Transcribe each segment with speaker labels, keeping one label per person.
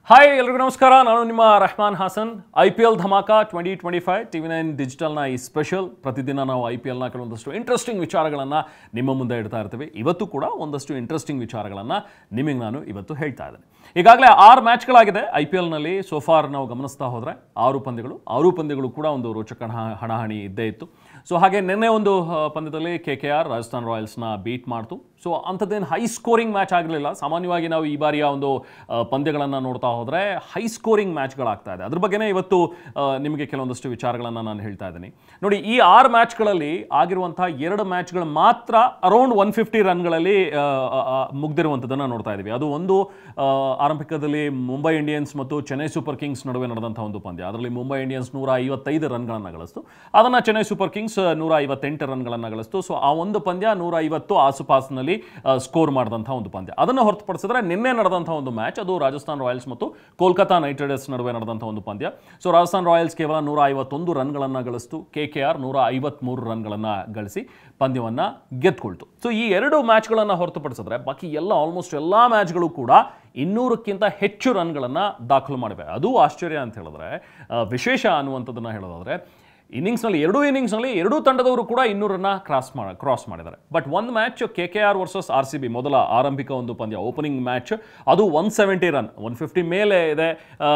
Speaker 1: Hi ಎಲ್ಲರಿಗೂ ನಮಸ್ಕಾರ. ನಾನು ನಿಮ್ಮ ರೆಹಮಾನ್ ಹಾಸನ್. IPL ಧಮಾಕ 2025 TV9 ಡಿಜಿಟಲ್ನ ಈ ಸ್ಪೆಷಲ್. ಪ್ರತಿದಿನ ನಾವು IPLನ ಕೆಲವೊಂದಷ್ಟು ಇಂಟ್ರೆಸ್ಟಿಂಗ್ ವಿಚಾರಗಳನ್ನು ನಿಮ್ಮ ಮುಂದೆ ಇಡ್ತಾ ಇರ್ತೀವಿ. ಇವತ್ತು ಕೂಡ ಒಂದಷ್ಟು ಇಂಟ್ರೆಸ್ಟಿಂಗ್ ವಿಚಾರಗಳನ್ನು ನಿಮಗೆ ನಾನು ಇವತ್ತು ಹೇಳ್ತಾ ಇದ್ದೇನೆ. ಈಗಾಗಲೇ 6 ಮ್ಯಾಚ್ಗಳಾಗಿದೆ IPLನಲ್ಲಿ. ಸೋಫಾರ್ ನಾವು ಗಮನಿಸ್ತಾ ಹೋದರೆ 6 ಪಂದ್ಯಗಳು ಕೂಡ ಒಂದು ರೋಚಕ ಹಣಾಹಣಿ ಇದ್ದೇ ಇತ್ತು. ಸೊ ಹಾಗೆ ನಿನ್ನೆ ಒಂದು ಪಂದ್ಯದಲ್ಲಿ KKR ರಾಜಸ್ಥಾನ್ ರಾಯಲ್ಸ್ನ ಬೀಟ್ ಮಾಡ್ತು. ಸೊ ಅಂಥದ್ದೇನು ಹೈ ಸ್ಕೋರಿಂಗ್ ಮ್ಯಾಚ್ ಆಗಲಿಲ್ಲ. ಸಾಮಾನ್ಯವಾಗಿ ನಾವು ಈ ಬಾರಿಯ ಒಂದು ಪಂದ್ಯಗಳನ್ನು ನೋಡ್ತಾ ಹೋದರೆ ಹೈ ಸ್ಕೋರಿಂಗ್ ಮ್ಯಾಚ್ಗಳಾಗ್ತಾ ಇದೆ. ಅದ್ರ ಬಗ್ಗೆನೇ ಇವತ್ತು ನಿಮಗೆ ಕೆಲವೊಂದಷ್ಟು ವಿಚಾರಗಳನ್ನು ನಾನು ಹೇಳ್ತಾ ಇದ್ದೀನಿ. ನೋಡಿ, ಈ 6 ಮ್ಯಾಚ್ಗಳಲ್ಲಿ ಆಗಿರುವಂಥ 2 ಮ್ಯಾಚ್ಗಳು ಮಾತ್ರ ಅರೌಂಡ್ 150 ರನ್ಗಳಲ್ಲಿ ಮುಗ್ದಿರುವಂಥದ್ದನ್ನು ನೋಡ್ತಾ ಇದ್ದೀವಿ. ಅದು ಒಂದು ಆರಂಭಿಕದಲ್ಲಿ ಮುಂಬೈ ಇಂಡಿಯನ್ಸ್ ಮತ್ತು ಚೆನ್ನೈ ಸೂಪರ್ ಕಿಂಗ್ಸ್ ನಡುವೆ ನಡೆದಂಥ ಒಂದು ಪಂದ್ಯ. ಅದರಲ್ಲಿ ಮುಂಬೈ ಇಂಡಿಯನ್ಸ್ 155 ರನ್ಗಳನ್ನು ಗಳಿಸ್ತು. ಅದನ್ನು ಚೆನ್ನೈ ಸೂಪರ್ ಕಿಂಗ್ಸ್ 158 ರನ್ಗಳನ್ನು ಗಳಿಸ್ತು. ಸೊ ಆ ಒಂದು ಪಂದ್ಯ 150 ಆಸುಪಾಸಿನಲ್ಲಿ ಸ್ಕೋರ್ ಮಾಡಿದಂಥ ಒಂದು ಪಂದ್ಯ. ಅದನ್ನು ಹೊರತುಪಡಿಸಿದ್ರೆ ನಿನ್ನೆ ನಡೆದಂಥ ಒಂದು ಮ್ಯಾಚ್, ಅದು ರಾಜಸ್ಥಾನ್ ರಾಯಲ್ಸ್ ಮತ್ತು ಕೋಲ್ಕತಾ ನೈಟ್ ರೈಡರ್ಸ್ ನಡುವೆ ನಡೆದಂಥ ಒಂದು ಪಂದ್ಯ. ಸೊ ರಾಜಸ್ಥಾನ್ ರಾಯಲ್ಸ್ ಕೇವಲ 151 ರನ್ಗಳನ್ನು ಗಳಿಸ್ತು. KKR 153 ರನ್ಗಳನ್ನು ಗಳಿಸಿ ಪಂದ್ಯವನ್ನು ಗೆದ್ದುಕೊಳ್ತು. ಸೊ ಈ 2 ಮ್ಯಾಚ್ಗಳನ್ನು ಹೊರತುಪಡಿಸಿದ್ರೆ ಬಾಕಿ ಆಲ್ಮೋಸ್ಟ್ ಎಲ್ಲ ಮ್ಯಾಚ್ಗಳು ಕೂಡ 200ಕ್ಕಿಂತ ಹೆಚ್ಚು ರನ್ಗಳನ್ನು ದಾಖಲು ಮಾಡಿವೆ. ಅದು ಆಶ್ಚರ್ಯ ಅಂತ ಹೇಳಿದ್ರೆ, ವಿಶೇಷ ಅನ್ನುವಂಥದ್ದನ್ನು ಹೇಳೋದಾದರೆ, ಎರಡೂ ಇನ್ನಿಂಗ್ಸ್ನಲ್ಲಿ ಎರಡೂ ತಂಡದವರು ಕೂಡ 200 ಕ್ರಾಸ್ ಮಾಡಿದ್ದಾರೆ. ಬಟ್ ಒಂದು ಮ್ಯಾಚ್ KKR ವರ್ಸಸ್ RCB, ಮೊದಲ ಆರಂಭಿಕ ಒಂದು ಪಂದ್ಯ, ಓಪನಿಂಗ್ ಮ್ಯಾಚ್, ಅದು 170 ರನ್, 150 ಮೇಲೆ ಇದೆ.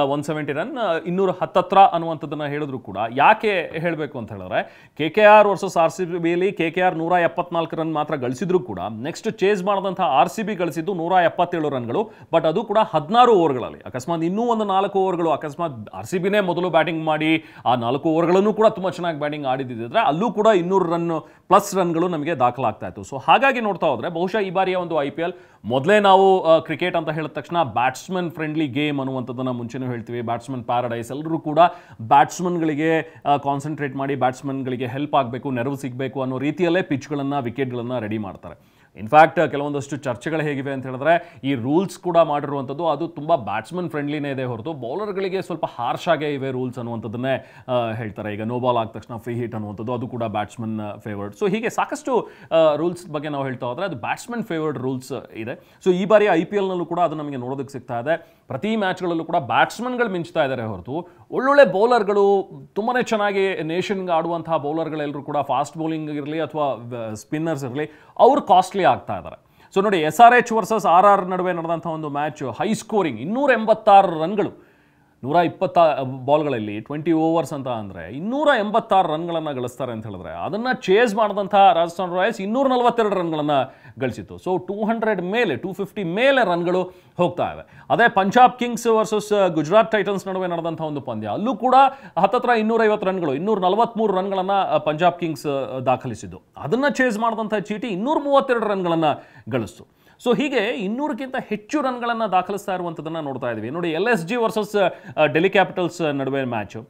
Speaker 1: 170 ರನ್ 210 ಅನ್ನುವಂಥದ್ದನ್ನು ಹೇಳಿದ್ರು ಕೂಡ ಯಾಕೆ ಹೇಳಬೇಕು ಅಂತ ಹೇಳಿದ್ರೆ, KKR ವರ್ಸಸ್ RCBಯಲ್ಲಿ KKR 174 ರನ್ ಮಾತ್ರ ಗಳಿಸಿದ್ರು ಕೂಡ ನೆಕ್ಸ್ಟ್ ಚೇಸ್ ಮಾಡಿದಂಥ RCB ಗಳಿಸಿದ್ದು 177 ರನ್ಗಳು. ಬಟ್ ಅದು ಕೂಡ 16 ಓವರ್ಗಳಲ್ಲಿ. ಅಕಸ್ಮಾತ್ ಇನ್ನೂ ಒಂದು 4 ಓವರ್ಗಳು, ಅಕಸ್ಮಾತ್ RCBನೇ ಮೊದಲು ಬ್ಯಾಟಿಂಗ್ ಮಾಡಿ ಆ 4 ಓವರ್ಗಳನ್ನು ಕೂಡ ತುಂಬ ಚೆನ್ನಾಗಿ ಬ್ಯಾಟಿಂಗ್ ಆಡಿದ್ದಿದ್ರೆ ಅಲ್ಲೂ ಕೂಡ 200 ರನ್ ಪ್ಲಸ್ ರನ್ಗಳು ನಮಗೆ ದಾಖಲಾಗ್ತಾ ಇತ್ತು. ಸೊ ಹಾಗಾಗಿ ನೋಡ್ತಾ ಹೋದರೆ ಬಹುಶಃ ಈ ಬಾರಿಯ ಒಂದು IPL, ಮೊದಲೇ ನಾವು ಕ್ರಿಕೆಟ್ ಅಂತ ಹೇಳಿದ ತಕ್ಷಣ ಬ್ಯಾಟ್ಸ್ಮನ್ ಫ್ರೆಂಡ್ಲಿ ಗೇಮ್ ಅನ್ನುವಂಥದ್ದನ್ನು ಮುಂಚೆನೂ ಹೇಳ್ತೀವಿ. Batsman paradise. ಎಲ್ಲರೂ ಕೂಡ ಬ್ಯಾಟ್ಸ್ಮನ್ಗಳಿಗೆ ಕಾನ್ಸಂಟ್ರೇಟ್ ಮಾಡಿ ಬ್ಯಾಟ್ಸ್ಮನ್ಗಳಿಗೆ ಹೆಲ್ಪ್ ಆಗಬೇಕು, ನೆರವು ಸಿಗಬೇಕು ಅನ್ನೋ ರೀತಿಯಲ್ಲೇ ಪಿಚ್ಗಳನ್ನು, ವಿಕೆಟ್ಗಳನ್ನು ರೆಡಿ ಮಾಡ್ತಾರೆ. ಇನ್ಫ್ಯಾಕ್ಟ್ ಕೆಲವೊಂದಷ್ಟು ಚರ್ಚೆಗಳು ಹೇಗಿವೆ ಅಂತ ಹೇಳಿದ್ರೆ, ಈ ರೂಲ್ಸ್ ಕೂಡ ಮಾಡಿರುವಂಥದ್ದು ಅದು ತುಂಬ ಬ್ಯಾಟ್ಸ್ಮನ್ ಫ್ರೆಂಡ್ಲಿನೇ ಇದೆ ಹೊರತು ಬೌಲರ್ಗಳಿಗೆ ಸ್ವಲ್ಪ ಹಾರ್ಶ್ ಆಗೇ ಇವೆ ರೂಲ್ಸ್ ಅನ್ನುವಂಥದ್ದನ್ನೇ ಹೇಳ್ತಾರೆ. ಈಗ ನೋ ಬಾಲ್ ಆದ ತಕ್ಷಣ ಫ್ರೀ ಹಿಟ್ ಅನ್ನುವಂಥದ್ದು ಅದು ಕೂಡ ಬ್ಯಾಟ್ಸ್ಮನ್ ಫೇವರ್ಡ್. ಸೊ ಹೀಗೆ ಸಾಕಷ್ಟು ರೂಲ್ಸ್ ಬಗ್ಗೆ ನಾವು ಹೇಳ್ತಾ ಹೋದರೆ ಅದು ಬ್ಯಾಟ್ಸ್ಮನ್ ಫೇವರ್ಡ್ ರೂಲ್ಸ್ ಇದೆ. ಸೊ ಈ ಬಾರಿ IPLನಲ್ಲೂ ಕೂಡ ಅದು ನಮಗೆ ನೋಡೋದಕ್ಕೆ ಸಿಗ್ತಾ ಇದೆ. ಪ್ರತಿ ಮ್ಯಾಚ್ಗಳಲ್ಲೂ ಕೂಡ ಬ್ಯಾಟ್ಸ್ಮನ್ಗಳು ಮಿಂಚ್ತಾ ಇದ್ದಾರೆ ಹೊರತು ಒಳ್ಳೊಳ್ಳೆ ಬೌಲರ್ಗಳು, ತುಂಬಾ ಚೆನ್ನಾಗಿ ನೇಷನ್ಗೆ ಆಡುವಂತಹ ಬೌಲರ್ಗಳೆಲ್ಲರೂ ಕೂಡ ಫಾಸ್ಟ್ ಬೌಲಿಂಗ್ ಇರಲಿ ಅಥವಾ ಸ್ಪಿನ್ನರ್ಸ್ ಇರಲಿ, ಅವರು ಕಾಸ್ಟ್ಲಿ ಆಗ್ತಾ ಇದ್ದಾರೆ. ಸೊ ನೋಡಿ, SRH ವರ್ಸಸ್ RR ನಡುವೆ ನಡೆದಂಥ ಒಂದು ಮ್ಯಾಚ್, ಹೈ ಸ್ಕೋರಿಂಗ್ 286 ರನ್ಗಳು 120 ಬಾಲ್ಗಳಲ್ಲಿ 20 ಓವರ್ಸ್ ಅಂತ ಅಂದರೆ 286 ರನ್ಗಳನ್ನು ಗಳಿಸ್ತಾರೆ ಅಂತ ಹೇಳಿದ್ರೆ, ಅದನ್ನು ಚೇಸ್ ಮಾಡಿದಂಥ ರಾಜಸ್ಥಾನ್ ರಾಯಲ್ಸ್ 242 ರನ್ಗಳನ್ನು ಗಳಿಸಿತ್ತು. ಸೊ 250 ಮೇಲೆ ರನ್ಗಳು ಹೋಗ್ತಾ ಇವೆ. ಅದೇ Punjab Kings versus Gujarat Titans ನಡುವೆ ನಡೆದಂಥ ಒಂದು ಪಂದ್ಯ, ಅಲ್ಲೂ ಕೂಡ ಹತ್ತತ್ರ 250 ರನ್ಗಳು, 243 ರನ್ಗಳನ್ನು ಪಂಜಾಬ್ ಕಿಂಗ್ಸ್ ದಾಖಲಿಸಿದ್ದು. ಅದನ್ನು ಚೇಸ್ ಮಾಡಿದಂಥ ಚೀಟಿ 232 ರನ್ಗಳನ್ನು ಗಳಿಸ್ತು. ಸೊ ಹೀಗೆ 200ಕ್ಕಿಂತ ಹೆಚ್ಚು ರನ್ಗಳನ್ನು ದಾಖಲಿಸ್ತಾ ಇರುವಂಥದ್ದನ್ನು ನೋಡ್ತಾ ಇದ್ದೀವಿ. ನೋಡಿ, LSG ವರ್ಸಸ್ ಡೆಲ್ಲಿ ಕ್ಯಾಪಿಟಲ್ಸ್ ನಡುವೆ ಮ್ಯಾಚು,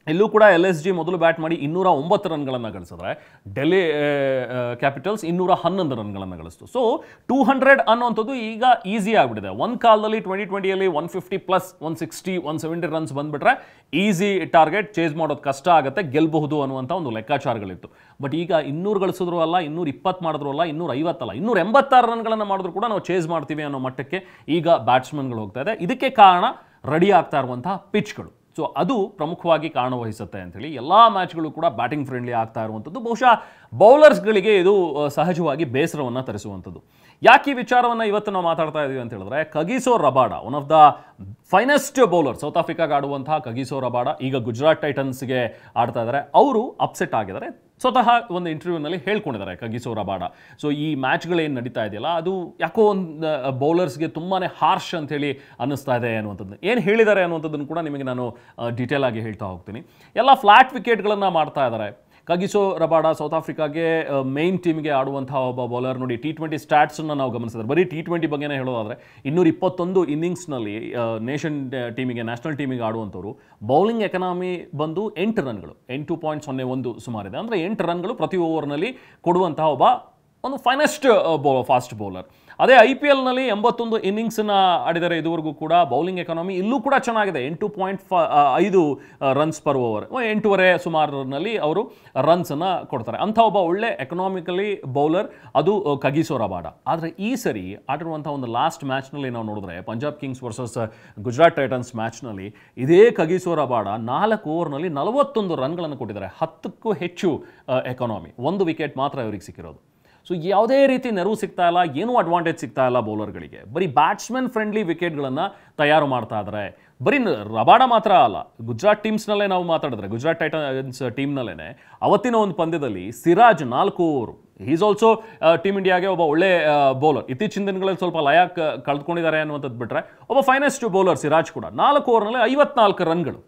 Speaker 1: ಇಲ್ಲೂ ಕೂಡ LSG ಮೊದಲು ಬ್ಯಾಟ್ ಮಾಡಿ 209 ರನ್ಗಳನ್ನು ಗಳಿಸಿದ್ರೆ ಡೆಲ್ಲಿ ಕ್ಯಾಪಿಟಲ್ಸ್ 211 ರನ್ಗಳನ್ನು ಗಳಿಸ್ತು. ಸೊ 200 ಅನ್ನುವಂಥದ್ದು ಈಗ ಈಸಿ ಆಗಿಬಿಟ್ಟಿದೆ. ಒಂದು ಕಾಲದಲ್ಲಿ 2020ಯಲ್ಲಿ 150 ಪ್ಲಸ್ 160, 170 ರನ್ಸ್ ಬಂದುಬಿಟ್ರೆ ಈಸಿ ಟಾರ್ಗೆಟ್, ಚೇಸ್ ಮಾಡೋದು ಕಷ್ಟ ಆಗುತ್ತೆ, ಗೆಲ್ಲಬಹುದು ಅನ್ನುವಂಥ ಒಂದು ಲೆಕ್ಕಾಚಾರಗಳಿತ್ತು. ಬಟ್ ಈಗ 200 ಗಳಿಸಿದ್ರು ಅಲ್ಲ, 220 ಮಾಡಿದ್ರು ಅಲ್ಲ, 250 ಅಲ್ಲ, 286 ರನ್ಗಳನ್ನು ಮಾಡಿದ್ರು ಕೂಡ ನಾವು ಚೇಸ್ ಮಾಡ್ತೀವಿ ಅನ್ನೋ ಮಟ್ಟಕ್ಕೆ ಈಗ ಬ್ಯಾಟ್ಸ್ಮನ್ಗಳು ಹೋಗ್ತಾ ಇದೆ. ಇದಕ್ಕೆ ಕಾರಣ ರೆಡಿ ಆಗ್ತಾ ಇರುವಂತಹ ಪಿಚ್ಗಳು. ಸೊ ಅದು ಪ್ರಮುಖವಾಗಿ ಕಾರಣವಹಿಸುತ್ತೆ ಅಂಥೇಳಿ ಎಲ್ಲ ಮ್ಯಾಚ್ಗಳು ಕೂಡ ಬ್ಯಾಟಿಂಗ್ ಫ್ರೆಂಡ್ಲಿ ಆಗ್ತಾ ಇರುವಂಥದ್ದು. ಬಹುಶಃ ಬೌಲರ್ಸ್ಗಳಿಗೆ ಇದು ಸಹಜವಾಗಿ ಬೇಸರವನ್ನು ತರಿಸುವಂಥದ್ದು. ಯಾಕೆ ಈ ವಿಚಾರವನ್ನು ಇವತ್ತು ನಾವು ಮಾತಾಡ್ತಾ ಇದ್ದೀವಿ ಅಂತ ಹೇಳಿದ್ರೆ, Kagiso Rabada, one of the finest bowler, south ಆಫ್ರಿಕಾಗೆ ಆಡುವಂತಹ ಕಗಿಸೋ ರಬಾಡ ಈಗ ಗುಜರಾತ್ ಟೈಟನ್ಸ್ಗೆ ಆಡ್ತಾ ಇದ್ದಾರೆ. ಅವರು ಅಪ್ಸೆಟ್ ಆಗಿದ್ದಾರೆ. ಸ್ವತಃ ಒಂದು ಇಂಟರ್ವ್ಯೂನಲ್ಲಿ ಹೇಳ್ಕೊಂಡಿದ್ದಾರೆ ಕಗಿಸೋ ರಬಾಡ. ಸೊ ಈ ಮ್ಯಾಚ್ಗಳೇನು ನಡೀತಾ ಇದೆಯಲ್ಲ, ಅದು ಯಾಕೋ ಒಂದು ಬೌಲರ್ಸ್ಗೆ ತುಂಬಾ ಹಾರ್ಶ್ ಅಂಥೇಳಿ ಅನ್ನಿಸ್ತಾ ಇದೆ ಅನ್ನುವಂಥದ್ದು. ಏನು ಹೇಳಿದ್ದಾರೆ ಅನ್ನುವಂಥದ್ದನ್ನು ಕೂಡ ನಿಮಗೆ ನಾನು ಡೀಟೇಲ್ ಆಗಿ ಹೇಳ್ತಾ ಹೋಗ್ತೀನಿ. ಎಲ್ಲ ಫ್ಲಾಟ್ ವಿಕೆಟ್ಗಳನ್ನು ಮಾಡ್ತಾ ಇದ್ದಾರೆ. ಕಗಿಸೋ ರಬಾಡ ಸೌತ್ ಆಫ್ರಿಕಾಗೆ ಮೇನ್ ಟೀಮ್ಗೆ ಆಡುವಂತಹ ಒಬ್ಬ ಬೌಲರ್. ನೋಡಿ, T20 ಸ್ಟ್ಯಾಟ್ಸನ್ನು ನಾವು ಗಮನಿಸಿದ್ರೆ, ಬರೀ T20 ಬಗ್ಗೆನೇ ಹೇಳೋದಾದರೆ 221 ಇನ್ನಿಂಗ್ಸ್ನಲ್ಲಿ ನ್ಯಾಷನಲ್ ಟೀಮಿಗೆ ಆಡುವಂಥವ್ರು ಬೌಲಿಂಗ್ ಎಕನಾಮಿ ಬಂದು 8 ರನ್ಗಳು, 8.01 ಸುಮಾರಿದೆ. ಅಂದರೆ 8 ರನ್ಗಳು ಪ್ರತಿ ಓವರ್ನಲ್ಲಿ ಕೊಡುವಂತಹ ಒಂದು ಫೈನೆಸ್ಟ್ ಫಾಸ್ಟ್ ಬೌಲರ್. ಅದೇ IPLನಲ್ಲಿ 81 ಇನ್ನಿಂಗ್ಸನ್ನ ಆಡಿದರೆ ಇದುವರೆಗೂ ಕೂಡ ಬೌಲಿಂಗ್ ಎಕಾನಮಿ ಇಲ್ಲೂ ಕೂಡ ಚೆನ್ನಾಗಿದೆ. 8.5 ರನ್ಸ್ ಪರ್ ಓವರ್, 8.5 ಸುಮಾರಿನಲ್ಲಿ ಅವರು ರನ್ಸನ್ನು ಕೊಡ್ತಾರೆ. ಅಂಥ ಒಬ್ಬ ಒಳ್ಳೆ ಎಕನಾಮಿಕಲಿ ಬೌಲರ್ ಅದು ಕಗಿಸೋ ರಬಾಡ. ಆದರೆ ಈ ಸರಿ ಆಡಿರುವಂಥ ಒಂದು ಲಾಸ್ಟ್ ಮ್ಯಾಚ್ನಲ್ಲಿ ನಾವು ನೋಡಿದ್ರೆ Punjab Kings versus Gujarat Titans ಮ್ಯಾಚ್ನಲ್ಲಿ ಇದೇ ಕಗಿಸೋ ರಬಾಡ 4 ಓವರ್ನಲ್ಲಿ 41 ರನ್ಗಳನ್ನು ಕೊಟ್ಟಿದ್ದಾರೆ. 10ಕ್ಕೂ ಹೆಚ್ಚು ಎಕಾನಮಿ, 1 ವಿಕೆಟ್ ಮಾತ್ರ ಇವರಿಗೆ ಸಿಕ್ಕಿರೋದು. ಸೊ ಯಾವುದೇ ರೀತಿ ನೆರವು ಸಿಗ್ತಾ ಇಲ್ಲ, ಏನೂ ಅಡ್ವಾಂಟೇಜ್ ಸಿಗ್ತಾ ಇಲ್ಲ ಬೌಲರ್ಗಳಿಗೆ. ಬರೀ ಬ್ಯಾಟ್ಸ್ಮನ್ ಫ್ರೆಂಡ್ಲಿ ವಿಕೆಟ್ಗಳನ್ನು ತಯಾರು ಮಾಡ್ತಾ ಇದ್ದಾರೆ. ಬರೀ ರಬಾಡ ಮಾತ್ರ ಅಲ್ಲ, ಗುಜರಾತ್ ಟೀಮ್ಸ್ನಲ್ಲೇ ನಾವು ಮಾತಾಡಿದ್ರೆ ಗುಜರಾತ್ ಟೈಟನ್ಸ್ ಟೀಮ್ನಲ್ಲೇ ಅವತ್ತಿನ ಒಂದು ಪಂದ್ಯದಲ್ಲಿ Siraj 4 over, is also team ಇಂಡಿಯಾಗೆ ಒಬ್ಬ ಒಳ್ಳೆ ಬೌಲರ್. ಇತ್ತೀಚಿನ ದಿನಗಳಲ್ಲಿ ಸ್ವಲ್ಪ ಲಯ ಕಳೆದುಕೊಂಡಿದ್ದಾರೆ ಅನ್ನುವಂಥದ್ದು ಬಿಟ್ಟರೆ ಒಬ್ಬ ಫೈನೆಸ್ಟ್ ಬೌಲರ್ ಸಿರಾಜ್ ಕೂಡ 4 ಓವರ್ನಲ್ಲಿ 54 ರನ್ಗಳು.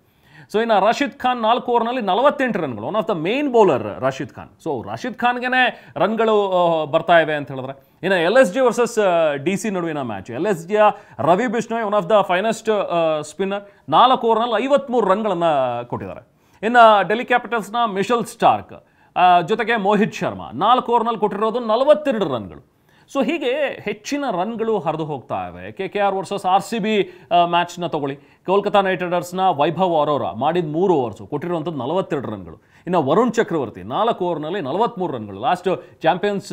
Speaker 1: ಸೊ ಇನ್ನು ರಶೀದ್ ಖಾನ್ 4 ಓವರ್ನಲ್ಲಿ 48 ರನ್ಗಳು, one of the main bowler Rashid Khan. So Rashid ಖಾನ್ಗೆ ರನ್ಗಳು ಬರ್ತಾ ಇವೆ ಅಂತ ಹೇಳಿದ್ರೆ, ಇನ್ನು LSG ವರ್ಸಸ್ DC ನಡುವಿನ ಮ್ಯಾಚ್, LSGಯ Ravi Bishnoi one of the finest spinner, 4 ಓವರ್ನಲ್ಲಿ 53 ರನ್ಗಳನ್ನು ಕೊಟ್ಟಿದ್ದಾರೆ. ಇನ್ನು ಡೆಲ್ಲಿ ಕ್ಯಾಪಿಟಲ್ಸ್ನ ಮಿಶೆಲ್ ಸ್ಟಾರ್ಕ್ ಜೊತೆಗೆ ಮೋಹಿತ್ ಶರ್ಮಾ 4 ಓವರ್ನಲ್ಲಿ ಕೊಟ್ಟಿರೋದು 42 ರನ್ಗಳು. ಸೊ ಹೀಗೆ ಹೆಚ್ಚಿನ ರನ್ಗಳು ಹರಿದು ಹೋಗ್ತಾ ಇವೆ. KKR ವರ್ಸಸ್ RCB ಮ್ಯಾಚ್ನ ತಗೊಳ್ಳಿ, ಕೋಲ್ಕತಾ ನೈಟ್ ರೈಡರ್ಸ್ನ ವೈಭವ್ ಅರೋರಾ ಮಾಡಿದ 3 ಓವರ್ಸು ಕೊಟ್ಟಿರುವಂಥದ್ದು 42 ರನ್ಗಳು. ಇನ್ನು ವರುಣ್ ಚಕ್ರವರ್ತಿ 4 ಓವರ್ನಲ್ಲಿ 43 ರನ್ಗಳು. ಲಾಸ್ಟ್ ಚಾಂಪಿಯನ್ಸ್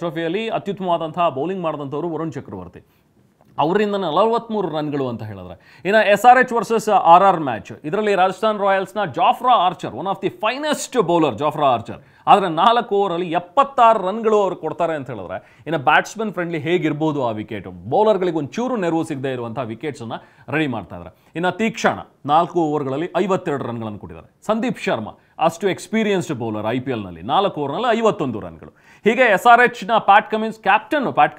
Speaker 1: ಟ್ರೋಫಿಯಲ್ಲಿ ಅತ್ಯುತ್ತಮವಾದಂತಹ ಬೌಲಿಂಗ್ ಮಾಡಿದಂಥವರು ವರುಣ್ ಚಕ್ರವರ್ತಿ, ಅವರಿಂದ 43 ರನ್ಗಳು ಅಂತ ಹೇಳಿದ್ರೆ. ಇನ್ನು SRH ವರ್ಸಸ್ RR ಮ್ಯಾಚ್, ಇದರಲ್ಲಿ ರಾಜಸ್ಥಾನ್ ರಾಯಲ್ಸ್ನ Jofra Archer, one of the finest bowler Jofra Archer, ಆದರೆ 4 ಓವರಲ್ಲಿ 76 ರನ್ಗಳು ಅವ್ರು ಕೊಡ್ತಾರೆ ಅಂತ ಹೇಳಿದ್ರೆ, ಇನ್ನು ಬ್ಯಾಟ್ಸ್ಮನ್ ಫ್ರೆಂಡ್ಲಿ ಹೇಗಿರ್ಬೋದು ಆ ವಿಕೆಟ್, ಬೌಲರ್ಗಳಿಗೆ ಒಂಚೂರು ನೆರವು ಸಿಗದೆ ಇರುವಂಥ ವಿಕೆಟ್ಸನ್ನು ರೆಡಿ ಮಾಡ್ತಾ ಇದ್ದಾರೆ. ಇನ್ನು ತೀಕ್ಷಣ 4 ಓವರ್ಗಳಲ್ಲಿ 52 ರನ್ಗಳನ್ನು ಕೊಟ್ಟಿದ್ದಾರೆ. ಸಂದೀಪ್ ಶರ್ಮಾ ಅಷ್ಟು ಎಕ್ಸ್ಪೀರಿಯನ್ಸ್ಡ್ ಬೌಲರ್ IPLನಲ್ಲಿ 4 ಓವರ್ನಲ್ಲಿ 51 ರನ್ಗಳು. ಹೀಗೆ SRHನ Pat Cummins, captain Pat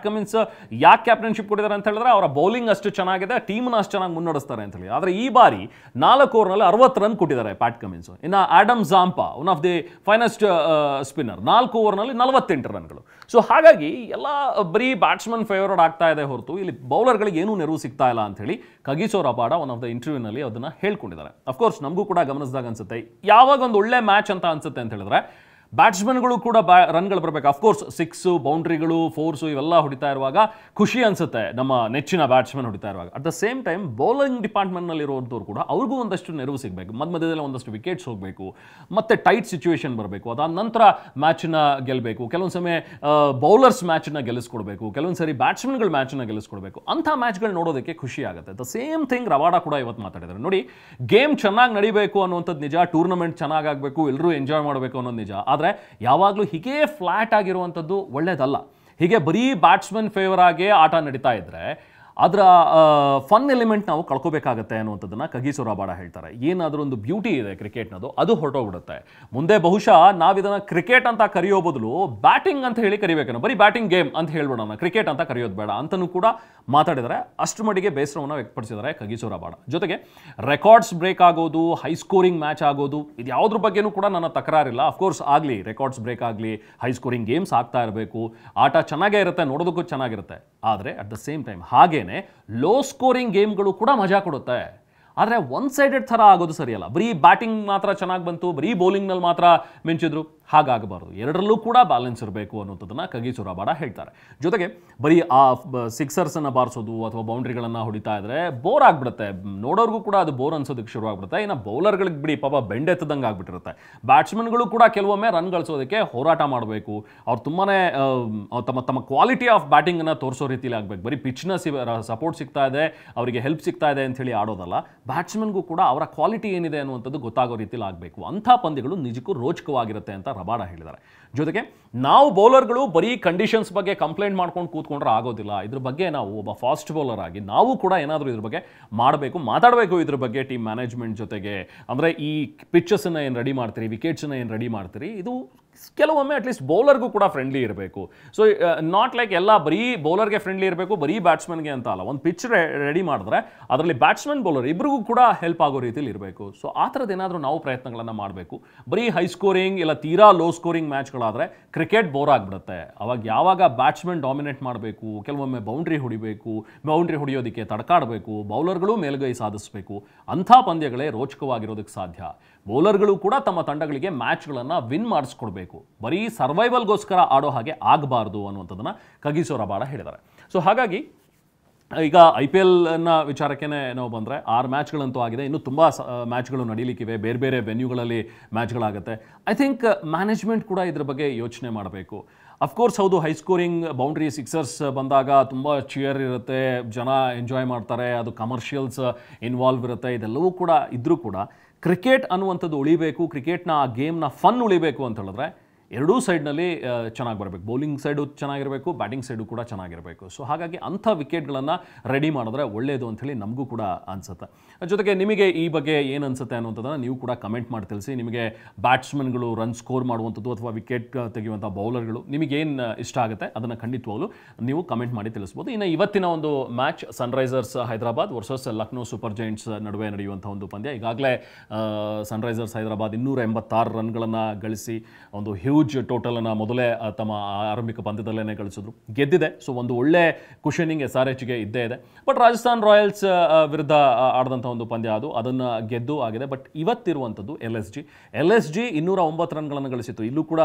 Speaker 1: Cummins ಯಾಕೆ ಕ್ಯಾಪ್ಟನ್ಶಿಪ್ ಕೊಟ್ಟಿದ್ದಾರೆ ಅಂತ ಹೇಳಿದ್ರೆ ಅವರ ಬೌಲಿಂಗ್ ಅಷ್ಟು ಚೆನ್ನಾಗಿದೆ, ಟೀಮ್ನ ಅಷ್ಟು ಚೆನ್ನಾಗಿ ಮುನ್ನಡೆಸ್ತಾರೆ ಅಂತ ಹೇಳಿ. ಆದರೆ ಈ ಬಾರಿ 4 ಓವರ್ನಲ್ಲಿ 60 ರನ್ ಕೊಟ್ಟಿದ್ದಾರೆ ಪ್ಯಾಟ್ ಕಮಿನ್ಸ್. ಇನ್ನು Adam Zampa one of the finest spinner, 4 ಓವರ್ನಲ್ಲಿ 48 ರನ್ಗಳು. ಸೊ ಹಾಗಾಗಿ ಎಲ್ಲ ಬರೀ ಬ್ಯಾಟ್ಸ್ಮನ್ ಫೇವರೇಟ್ ಆಗ್ತಾ ಇದೆ ಹೊರತು ಇಲ್ಲಿ ಬೌಲರ್ಗಳಿಗೆ ಏನೂ ನೆರವು ಸಿಗ್ತಾ ಇಲ್ಲ ಅಂತ ಹೇಳಿ Kagiso Rabada one of the ಇಂಟರ್ವ್ಯೂನಲ್ಲಿ ಅದನ್ನು ಹೇಳ್ಕೊಂಡಿದ್ದಾರೆ. ಅಫ್ಕೋರ್ಸ್ ನಮಗೂ ಕೂಡ ಗಮನಿಸಿದಾಗ ಅನ್ಸುತ್ತೆ, ಯಾವಾಗ ಒಂದು ಒಳ್ಳೆ ಮ್ಯಾಚ್ ಅಂತ ಅನ್ಸುತ್ತೆ ಅಂತ ಹೇಳಿದ್ರೆ ಬ್ಯಾಟ್ಸ್ಮನ್ಗಳು ಕೂಡ ರನ್ಗಳು ಬರಬೇಕು. ಅಫ್ಕೋರ್ಸ್ 6 ಬೌಂಡ್ರಿಗಳು 4 ಇವೆಲ್ಲ ಹೊಡಿತಾ ಇರುವಾಗ ಖುಷಿ ಅನಿಸುತ್ತೆ, ನಮ್ಮ ನೆಚ್ಚಿನ ಬ್ಯಾಟ್ಸ್ಮನ್ ಹೊಡಿತಾ ಇರುವಾಗ. At the same time bowling ಡಿಪಾರ್ಟ್ಮೆಂಟ್ನಲ್ಲಿರುವಂಥವ್ರು ಕೂಡ ಅವ್ರಿಗೂ ಒಂದಷ್ಟು ನೆರವು ಸಿಗಬೇಕು, ಮಧ್ಯದಲ್ಲಿ ಒಂದಷ್ಟು ವಿಕೆಟ್ಸ್ ಹೋಗಬೇಕು, ಮತ್ತೆ ಟೈಟ್ ಸಿಚುವೇಶನ್ ಬರಬೇಕು, ಅದಾದ ನಂತರ ಮ್ಯಾಚನ್ನ ಗೆಲ್ಲಬೇಕು. ಕೆಲವೊಂದು ಸಮಯ ಬೌಲರ್ಸ್ ಮ್ಯಾಚನ್ನ ಗೆಲ್ಲಿಸ್ಕೊಡ್ಬೇಕು, ಕೆಲವೊಂದು ಸರಿ ಬ್ಯಾಟ್ಸ್ಮನ್ಗಳು ಮ್ಯಾಚನ್ನ ಗೆಲ್ಲಿಸ್ಕೊಡ್ಬೇಕು. ಅಂಥ ಮ್ಯಾಚ್ಗಳು ನೋಡೋದಕ್ಕೆ ಖುಷಿ ಆಗುತ್ತೆ. ದ ಸೇಮ್ ಥಿಂಗ್ ರಬಾಡ ಕೂಡ ಇವತ್ತು ಮಾತಾಡಿದ್ದಾರೆ. ನೋಡಿ, ಗೇಮ್ ಚೆನ್ನಾಗಿ ನಡಿಬೇಕು ಅನ್ನುವಂಥದ್ದು ನಿಜ, ಟೂರ್ನಮೆಂಟ್ ಚೆನ್ನಾಗಬೇಕು, ಎಲ್ಲರೂ ಎಂಜಾಯ್ ಮಾಡಬೇಕು ಅನ್ನೋದು ನಿಜ. ಆದರೆ ಯಾವಾಗಲೂ ಹೀಗೆ ಫ್ಲಾಟ್ ಆಗಿರುವಂಥದ್ದು ಒಳ್ಳೆಯದಲ್ಲ. ಹೀಗೆ ಬರೀ ಬ್ಯಾಟ್ಸ್ಮನ್ ಫೇವರ್ ಆಗೇ ಆಟ ನಡೀತಾ ಇದ್ರೆ ಅದರ ಫನ್ ಎಲಿಮೆಂಟ್ ನಾವು ಕಳ್ಕೋಬೇಕಾಗತ್ತೆ ಅನ್ನುವಂಥದ್ದನ್ನು ಕಗಿಸೋ ರಬಾಡ ಹೇಳ್ತಾರೆ. ಏನಾದರೂ ಒಂದು ಬ್ಯೂಟಿ ಇದೆ ಕ್ರಿಕೆಟ್ನದು, ಅದು ಹೊರಟೋಗ್ಬಿಡುತ್ತೆ. ಮುಂದೆ ಬಹುಶಃ ನಾವಿದನ್ನು ಕ್ರಿಕೆಟ್ ಅಂತ ಕರೆಯೋ ಬದಲು ಬ್ಯಾಟಿಂಗ್ ಅಂತ ಹೇಳಿ ಕರಿಬೇಕೇನೋ, ಬರೀ ಬ್ಯಾಟಿಂಗ್ ಗೇಮ್ ಅಂತ ಹೇಳ್ಬಿಡೋಣ, ಕ್ರಿಕೆಟ್ ಅಂತ ಕರೆಯೋದು ಬೇಡ ಅಂತಲೂ ಕೂಡ ಮಾತಾಡಿದರೆ ಅಷ್ಟು ಮಟ್ಟಿಗೆ ಬೇಸರವನ್ನು ವ್ಯಕ್ತಪಡಿಸಿದ್ದಾರೆ ಕಗಿಸೋ ರಬಾಡ. ಜೊತೆಗೆ ರೆಕಾರ್ಡ್ಸ್ ಬ್ರೇಕ್ ಆಗೋದು, ಹೈ ಸ್ಕೋರಿಂಗ್ ಮ್ಯಾಚ್ ಆಗೋದು, ಇದು ಯಾವುದ್ರ ಬಗ್ಗೆನೂ ಕೂಡ ನನ್ನ ತಕರಾರಿಲ್ಲ. ಅಫ್ಕೋರ್ಸ್ ಆಗಲಿ, ರೆಕಾರ್ಡ್ಸ್ ಬ್ರೇಕ್ ಆಗಲಿ, ಹೈ ಸ್ಕೋರಿಂಗ್ ಗೇಮ್ಸ್ ಆಗ್ತಾ ಇರಬೇಕು, ಆಟ ಚೆನ್ನಾಗೇ ಇರುತ್ತೆ, ನೋಡೋದಕ್ಕೂ ಚೆನ್ನಾಗಿರುತ್ತೆ. ಆದರೆ ಅಟ್ ದ ಸೇಮ್ ಟೈಮ್ ಹಾಗೇನೆ ಲೋ ಸ್ಕೋರಿಂಗ್ ಗೇಮ್ಗಳು ಕೂಡ ಮಜಾ ಕೊಡುತ್ತೆ. ಆದರೆ ಒನ್ ಸೈಡೆಡ್ ಥರ ಆಗೋದು ಸರಿಯಲ್ಲ. ಬರೀ ಬ್ಯಾಟಿಂಗ್ ಮಾತ್ರ ಚೆನ್ನಾಗಿ ಬಂತು, ಬರೀ ಬೌಲಿಂಗ್ನಲ್ಲಿ ಮಾತ್ರ ಮಿಂಚಿದ್ರು, ಹಾಗಾಗಬಾರ್ದು. ಎರಡರಲ್ಲೂ ಕೂಡ ಬ್ಯಾಲೆನ್ಸ್ ಇರಬೇಕು ಅನ್ನೋದನ್ನು ಕಗಿಸೋ ರಬಾಡ ಹೇಳ್ತಾರೆ. ಜೊತೆಗೆ ಬರೀ ಆ ಸಿಕ್ಸರ್ಸನ್ನು ಬಾರಿಸೋದು ಅಥವಾ ಬೌಂಡ್ರಿಗಳನ್ನು ಹೊಡಿತಾ ಇದ್ರೆ ಬೋರ್ ಆಗಿಬಿಡುತ್ತೆ, ನೋಡೋರ್ಗೂ ಕೂಡ ಅದು ಬೋರ್ ಅನ್ಸೋದಕ್ಕೆ ಶುರು ಆಗ್ಬಿಡುತ್ತೆ. ಇನ್ನು ಬೌಲರ್ಗಳಿಗೆ ಬಿಡಿ, ಪಾಪ ಬೆಂಡೆತ್ತದಂಗೆ ಆಗ್ಬಿಟ್ಟಿರುತ್ತೆ. ಬ್ಯಾಟ್ಸ್ಮನ್ಗಳು ಕೂಡ ಕೆಲವೊಮ್ಮೆ ರನ್ ಗಳಿಸೋದಕ್ಕೆ ಹೋರಾಟ ಮಾಡಬೇಕು. ಅವ್ರು ತುಂಬಾ ತಮ್ಮ ಕ್ವಾಲಿಟಿ ಆಫ್ ಬ್ಯಾಟಿಂಗನ್ನು ತೋರಿಸೋ ರೀತಿಯಲ್ಲಿ ಆಗಬೇಕು. ಬರೀ ಪಿಚ್ನ ಸಪೋರ್ಟ್ ಸಿಗ್ತಾ ಇದೆ, ಅವರಿಗೆ ಹೆಲ್ಪ್ ಸಿಗ್ತಾ ಇದೆ ಅಂಥೇಳಿ ಆಡೋದಲ್ಲ, ಬ್ಯಾಟ್ಸ್ಮನ್ಗೂ ಕೂಡ ಅವರ ಕ್ವಾಲಿಟಿ ಏನಿದೆ ಅನ್ನುವಂಥದ್ದು ಗೊತ್ತಾಗೋ ರೀತಿಯಲ್ಲಿ ಆಗಬೇಕು. ಅಂಥ ಪಂದ್ಯಗಳು ನಿಜಕ್ಕೂ ರೋಚಕವಾಗಿರುತ್ತೆ ಅಂತ ರಬಾಡ ಹೇಳಿದ್ದಾರೆ. ಜೊತೆಗೆ ನಾವು ಬೌಲರ್ಗಳು ಬರೀ ಕಂಡೀಷನ್ಸ್ ಬಗ್ಗೆ ಕಂಪ್ಲೇಂಟ್ ಮಾಡ್ಕೊಂಡು ಕೂತ್ಕೊಂಡ್ರೆ ಆಗೋದಿಲ್ಲ. ಇದ್ರ ಬಗ್ಗೆ ನಾವು ಒಬ್ಬ ಫಾಸ್ಟ್ ಬೌಲರ್ ಆಗಿ ನಾವು ಕೂಡ ಏನಾದರೂ ಇದ್ರ ಬಗ್ಗೆ ಮಾಡಬೇಕು, ಮಾತಾಡಬೇಕು ಇದ್ರ ಬಗ್ಗೆ ಟೀಮ್ ಮ್ಯಾನೇಜ್ಮೆಂಟ್ ಜೊತೆಗೆ. ಅಂದರೆ ಈ ಪಿಚ್ಚಸ್ಸನ್ನು ಏನು ರೆಡಿ ಮಾಡ್ತೀರಿ, ವಿಕೆಟ್ಸನ್ನು ಏನು ರೆಡಿ ಮಾಡ್ತೀರಿ, ಇದು ಕೆಲವೊಮ್ಮೆ ಅಟ್ಲೀಸ್ಟ್ ಬೌಲರ್ಗೂ ಕೂಡ ಫ್ರೆಂಡ್ಲಿ ಇರಬೇಕು. ಸೊ ನಾಟ್ ಲೈಕ್ ಎಲ್ಲ ಬರೀ ಬೌಲರ್ಗೆ ಫ್ರೆಂಡ್ಲಿ ಇರಬೇಕು, ಬರೀ ಬ್ಯಾಟ್ಸ್ಮನ್ಗೆ ಅಂತ ಅಲ್ಲ. ಒಂದು ಪಿಚ್ ರೆಡಿ ಮಾಡಿದ್ರೆ ಅದರಲ್ಲಿ ಬ್ಯಾಟ್ಸ್ಮನ್ ಬೌಲರ್ ಇಬ್ಬರಿಗೂ ಕೂಡ ಹೆಲ್ಪ್ ಆಗೋ ರೀತಿಯಲ್ಲಿ ಇರಬೇಕು. ಸೊ ಆ ಥರದ್ದು ಏನಾದರೂ ನಾವು ಪ್ರಯತ್ನಗಳನ್ನು ಮಾಡಬೇಕು. ಬರೀ ಹೈ ಸ್ಕೋರಿಂಗ್ ಇಲ್ಲ ತೀರಾ ಲೋ ಸ್ಕೋರಿಂಗ್ ಮ್ಯಾಚ್ಗಳಾದರೆ ಕ್ರಿಕೆಟ್ ಬೋರ್ ಆಗಿಬಿಡುತ್ತೆ. ಅವಾಗ ಯಾವಾಗ ಬ್ಯಾಟ್ಸ್ಮನ್ ಡಾಮಿನೇಟ್ ಮಾಡಬೇಕು, ಕೆಲವೊಮ್ಮೆ ಬೌಂಡ್ರಿ ಹೊಡಿಬೇಕು, ಬೌಂಡ್ರಿ ಹೊಡಿಯೋದಕ್ಕೆ ತಡ್ಕಾಡಬೇಕು, ಬೌಲರ್ಗಳು ಮೇಲುಗೈ ಸಾಧಿಸಬೇಕು, ಅಂಥ ಪಂದ್ಯಗಳೇ ರೋಚಕವಾಗಿರೋದಕ್ಕೆ ಸಾಧ್ಯ. ಬೌಲರ್ಗಳು ಕೂಡ ತಮ್ಮ ತಂಡಗಳಿಗೆ ಮ್ಯಾಚ್ಗಳನ್ನು ವಿನ್ ಮಾಡಿಸ್ಕೊಡ್ಬೇಕು. ಆಡಬೇಕು, ಬರೀ ಸರ್ವೈವಲ್ಗೋಸ್ಕರ ಆಡೋ ಹಾಗೆ ಆಗಬಾರ್ದು ಅನ್ನುವಂಥದ್ದನ್ನು ಕಗಿಸೋ ರಬಾಡ ಹೇಳಿದ್ದಾರೆ. ಸೊ ಹಾಗಾಗಿ ಈಗ IPLನ ವಿಚಾರಕ್ಕೆ ನಾವು ಬಂದರೆ 6 ಮ್ಯಾಚ್ಗಳಂತೂ ಆಗಿದೆ, ಇನ್ನೂ ತುಂಬ ಮ್ಯಾಚ್ಗಳು ನಡೀಲಿಕ್ಕಿವೆ, ಬೇರೆ ಬೇರೆ ವೆನ್ಯೂಗಳಲ್ಲಿ ಮ್ಯಾಚ್ಗಳಾಗುತ್ತೆ. ಐ ಥಿಂಕ್ ಮ್ಯಾನೇಜ್ಮೆಂಟ್ ಕೂಡ ಇದ್ರ ಬಗ್ಗೆ ಯೋಚನೆ ಮಾಡಬೇಕು. ಅಫ್ಕೋರ್ಸ್ ಹೌದು, ಹೈ ಸ್ಕೋರಿಂಗ್ ಬೌಂಡ್ರಿ ಸಿಕ್ಸರ್ಸ್ ಬಂದಾಗ ತುಂಬ ಚಿಯರ್ ಇರುತ್ತೆ, ಜನ ಎಂಜಾಯ್ ಮಾಡ್ತಾರೆ, ಅದು ಕಮರ್ಷಿಯಲ್ಸ್ ಇನ್ವಾಲ್ವ್ ಇರುತ್ತೆ, ಇದೆಲ್ಲವೂ ಕೂಡ ಇದ್ದರೂ ಕೂಡ ಕ್ರಿಕೆಟ್ ಅನ್ನುವಂಥದ್ದು ಉಳಿಬೇಕು, ಕ್ರಿಕೆಟ್ನ ಆ ಗೇಮ್ನ ಫನ್ ಉಳಿಬೇಕು ಅಂತ ಹೇಳಿದ್ರೆ ಎರಡೂ ಸೈಡ್ನಲ್ಲಿ ಚೆನ್ನಾಗಿ ಬರಬೇಕು. ಬೌಲಿಂಗ್ ಸೈಡು ಚೆನ್ನಾಗಿರಬೇಕು, ಬ್ಯಾಟಿಂಗ್ ಸೈಡು ಕೂಡ ಚೆನ್ನಾಗಿರಬೇಕು. ಸೊ ಹಾಗಾಗಿ ಅಂಥ ವಿಕೆಟ್ಗಳನ್ನು ರೆಡಿ ಮಾಡಿದ್ರೆ ಒಳ್ಳೆಯದು ಅಂಥೇಳಿ ನಮಗೂ ಕೂಡ ಅನಿಸುತ್ತೆ. ಜೊತೆಗೆ ನಿಮಗೆ ಈ ಬಗ್ಗೆ ಏನು ಅನಿಸುತ್ತೆ ಅನ್ನುವಂಥದ್ದನ್ನು ನೀವು ಕೂಡ ಕಮೆಂಟ್ ಮಾಡಿ ತಿಳಿಸಿ. ನಿಮಗೆ ಬ್ಯಾಟ್ಸ್ಮನ್ಗಳು ರನ್ ಸ್ಕೋರ್ ಮಾಡುವಂಥದ್ದು ಅಥವಾ ವಿಕೆಟ್ ತೆಗೆಯುವಂಥ ಬೌಲರ್ಗಳು ನಿಮಗೇನು ಇಷ್ಟ ಆಗುತ್ತೆ ಅದನ್ನು ಖಂಡಿತವಾಗಲೂ ನೀವು ಕಮೆಂಟ್ ಮಾಡಿ ತಿಳಿಸ್ಬೋದು. ಇನ್ನು ಇವತ್ತಿನ ಒಂದು match Sunrisers Hyderabad versus Lucknow super Giants ನಡುವೆ ನಡೆಯುವಂಥ ಒಂದು ಪಂದ್ಯ. ಈಗಾಗಲೇ ಸನ್ರೈಸರ್ಸ್ ಹೈದರಾಬಾದ್ 286 ರನ್ಗಳನ್ನು ಗಳಿಸಿ ಒಂದು ಹ್ಯೂಜ್ ಟೋಟಲನ್ನು ಮೊದಲೇ ತಮ್ಮ ಆರಂಭಿಕ ಪಂದ್ಯದಲ್ಲೇ ಗಳಿಸಿದ್ರು, ಗೆದ್ದಿದೆ. ಸೊ ಒಂದು ಒಳ್ಳೆ ಕುಷನಿಂಗ್ SRHಗೆ ಇದ್ದೇ ಇದೆ. ಬಟ್ ರಾಜಸ್ಥಾನ್ ರಾಯಲ್ಸ್ ವಿರುದ್ಧ ಆಡಿದಂಥ ಒಂದು ಪಂದ್ಯ ಅದನ್ನು ಗೆದ್ದು ಆಗಿದೆ. ಬಟ್ ಇವತ್ತಿರುವಂಥದ್ದು LSG 209 ರನ್ಗಳನ್ನು ಗಳಿಸಿತ್ತು. ಇಲ್ಲೂ ಕೂಡ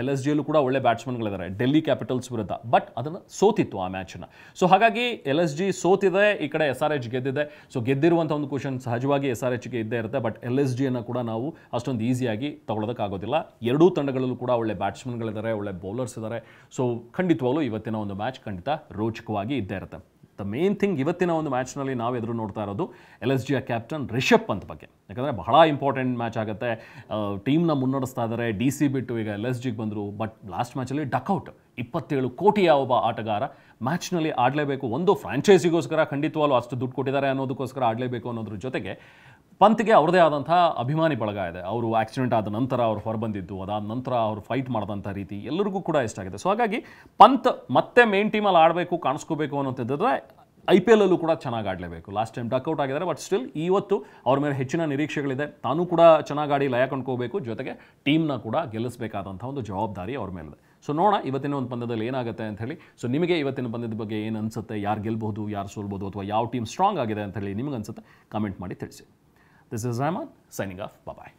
Speaker 1: LSGಯಲ್ಲೂ ಕೂಡ ಒಳ್ಳೆ ಬ್ಯಾಟ್ಸ್ಮನ್ಗಳಿದ್ದಾರೆ ಡೆಲ್ಲಿ ಕ್ಯಾಪಿಟಲ್ಸ್ ವಿರುದ್ಧ, ಬಟ್ ಅದನ್ನು ಸೋತಿತ್ತು ಆ ಮ್ಯಾಚನ್ನು. ಸೊ ಹಾಗಾಗಿ LSG ಸೋತಿದೆ, ಈ ಕಡೆ SRH ಗೆದ್ದಿದೆ. ಸೊ ಗೆದ್ದಿರುವಂಥ ಒಂದು ಕುಷನ್ ಸಹಜವಾಗಿ SRHಗೆ ಇದ್ದೇ ಇರುತ್ತೆ. ಬಟ್ LSGಯನ್ನು ಕೂಡ ನಾವು ಅಷ್ಟೊಂದು ಈಸಿಯಾಗಿ ತಗೊಳ್ಳೋದಕ್ಕಾಗೋದಿಲ್ಲ. ಎರಡೂ ತಂಡಗಳಲ್ಲೂ ಕೂಡ ಒಳ್ಳೆ ಬ್ಯಾಟ್ಸ್ಮನ್ಗಳಿದ್ದಾರೆ, ಒಳ್ಳೆ ಬೌಲರ್ಸ್ ಇದ್ದಾರೆ. ಸೊ ಖಂಡಿತವಾಗ್ಲೂ ಇವತ್ತಿನ ಒಂದು ಮ್ಯಾಚ್ ಖಂಡಿತ ರೋಚಕವಾಗಿ ಇದ್ದೇ ಇರುತ್ತೆ. ದ ಮೇನ್ ಥಿಂಗ್ ಇವತ್ತಿನ ಒಂದು ಮ್ಯಾಚ್ನಲ್ಲಿ ನಾವು ಎದುರು ನೋಡ್ತಾ ಇರೋದು LSGಯ ಕ್ಯಾಪ್ಟನ್ ರಿಷಬ್ ಪಂತ್ ಬಗ್ಗೆ. ಯಾಕಂದರೆ ಬಹಳ ಇಂಪಾರ್ಟೆಂಟ್ ಮ್ಯಾಚ್ ಆಗುತ್ತೆ. ಟೀಮ್ನ ಮುನ್ನಡೆಸ್ತಾ ಇದ್ದಾರೆ, DC ಬಿಟ್ಟು ಈಗ LSGಗೆ ಬಂದರು. But last ಮ್ಯಾಚಲ್ಲಿ duck out. 27 ಕೋಟಿಯ ಒಬ್ಬ ಆಟಗಾರ ಮ್ಯಾಚ್ನಲ್ಲಿ ಆಡಲೇಬೇಕು. ಒಂದು ಫ್ರಾಂಚೈಸಿಗೋಸ್ಕರ ಖಂಡಿತವಾಗ್ಲೂ ಅಷ್ಟು ದುಡ್ಡು ಕೊಟ್ಟಿದ್ದಾರೆ ಅನ್ನೋದಕ್ಕೋಸ್ಕರ ಆಡಲೇಬೇಕು ಅನ್ನೋದ್ರ ಜೊತೆಗೆ ಪಂತ್ಗೆ ಅವ್ರದೇ ಆದಂಥ ಅಭಿಮಾನಿ ಬಳಗ ಇದೆ. ಅವರು ಆಕ್ಸಿಡೆಂಟ್ ಆದ ನಂತರ ಅವ್ರು ಹೊರಬಂದಿದ್ದು, ಅದಾದ ನಂತರ ಅವರು ಫೈಟ್ ಮಾಡಿದಂಥ ರೀತಿ ಎಲ್ಲರಿಗೂ ಕೂಡ ಇಷ್ಟ ಆಗಿದೆ. ಸೊ ಹಾಗಾಗಿ ಪಂತ್ ಮತ್ತೆ ಮೇನ್ ಟೀಮಲ್ಲಿ ಆಡಬೇಕು, ಕಾಣಿಸ್ಕೋಬೇಕು ಅನ್ನೋಂಥದ್ದಿದ್ರೆ IPLಲ್ಲೂ ಕೂಡ ಚೆನ್ನಾಗಿ ಆಡಲೇಬೇಕು. ಲಾಸ್ಟ್ ಟೈಮ್ ಡಕ್ಔಟ್ ಆಗಿದ್ದಾರೆ, ಬಟ್ ಸ್ಟಿಲ್ ಇವತ್ತು ಅವ್ರ ಮೇಲೆ ಹೆಚ್ಚಿನ ನಿರೀಕ್ಷೆಗಳಿದೆ. ತಾನೂ ಕೂಡ ಚೆನ್ನಾಗಿ ಆಡಿ ಲಯ ಕಂಡ್ಕೋಬೇಕು, ಜೊತೆಗೆ ಟೀಮ್ನ ಕೂಡ ಗೆಲ್ಲಿಸಬೇಕಾದಂಥ ಒಂದು ಜವಾಬ್ದಾರಿ ಅವ್ರ ಮೇಲಿದೆ. ಸೊ ನೋಡೋಣ ಇವತ್ತಿನ ಒಂದು ಪಂದ್ಯದಲ್ಲಿ ಏನಾಗುತ್ತೆ ಅಂತ ಹೇಳಿ. ಸೊ ನಿಮಗೆ ಇವತ್ತಿನ ಪಂದ್ಯದ ಬಗ್ಗೆ ಏನು ಅನಿಸುತ್ತೆ, ಯಾರು ಗೆಲ್ಬಹುದು, ಯಾರು ಸೋಲ್ಬೋದು, ಅಥವಾ ಯಾವ ಟೀಮ್ ಸ್ಟ್ರಾಂಗ್ ಆಗಿದೆ ಅಂತ ಹೇಳಿ ನಿಮಗೆ ಅನಿಸುತ್ತೆ ಕಮೆಂಟ್ ಮಾಡಿ ತಿಳಿಸಿ. This is Rahman signing off. Bye-bye.